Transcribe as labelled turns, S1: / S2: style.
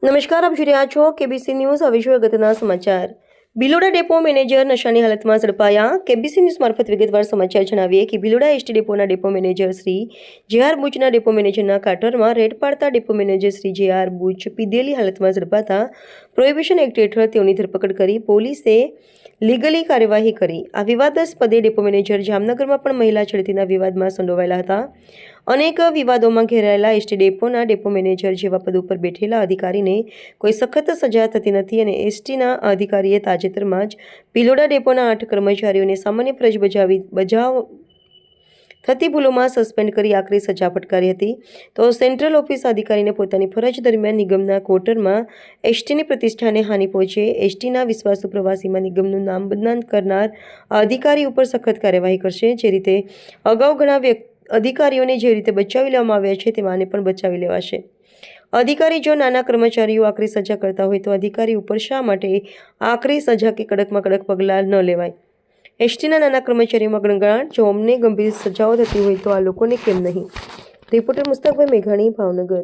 S1: નમસ્કાર, આપ જોઈ રહ્યા છો કેબીસી ન્યૂઝ. હવે જોઈએ અગત્યના સમાચાર. ભિલોડા ડેપો મેનેજર નશાની હાલતમાં ઝડપાયા. કેબીસી ન્યૂઝ મારફત વિગતવાર સમાચાર જણાવીએ કે ભિલોડા એસટી ડેપોના ડેપો મેનેજર શ્રી જે.આર. બુચના ડેપો મેનેજરના કાટરમાં રેડ પાડતા depot manager Shri J R. Buch પીધેલી હાલતમાં ઝડપાતા પ્રોહિબિશન એક્ટ હેઠળ તેઓની ધરપકડ કરી પોલીસે લીગલી કાર્યવાહી કરી. આ વિવાદાસ્પદે ડેપો મેનેજર જામનગરમાં પણ મહિલા છેડતીના વિવાદમાં સંડોવાયેલા હતા. અનેક વિવાદોમાં ઘેરાયેલા એસટી ડેપોના ડેપો મેનેજર જેવા પદ ઉપર બેઠેલા અધિકારીને કોઈ સખત સજા થતી નથી અને એસટીના અધિકારીએ તાજેતરમાં જ ભિલોડા ડેપોના 8 કર્મચારીઓને સામાન્ય ફરજ બજાવ થતી ભૂલોમાં સસ્પેન્ડ કરી આકરી સજા ફટકારી હતી. તો સેન્ટ્રલ ઓફિસ અધિકારીને પોતાની ફરજ દરમિયાન નિગમના ક્વોર્ટરમાં એસટીની પ્રતિષ્ઠાને હાનિ પહોંચે, એસટીના વિશ્વાસુ પ્રવાસીમાં નિગમનું નામ બદનામ કરનાર અધિકારી ઉપર સખત કાર્યવાહી કરશે. જે રીતે અગાઉ ઘણા અધિકારીઓને જે રીતે બચાવી લેવામાં આવ્યા છે તેમાંને પણ બચાવી લેવાશે. અધિકારી જો નાના કર્મચારીઓ આકરી સજા કરતા હોય તો અધિકારી ઉપર શા માટે આકરી સજા કે કડકમાં કડક પગલાં ન લેવાય? એસટીના નાના કર્મચારીઓમાં ગણગણાટ. જો અમને ગંભીર સજાઓ થતી હોય તો આ લોકોને કેમ નહીં? રિપોર્ટર મુસ્તકભાઈ મેઘાણી, ભાવનગર.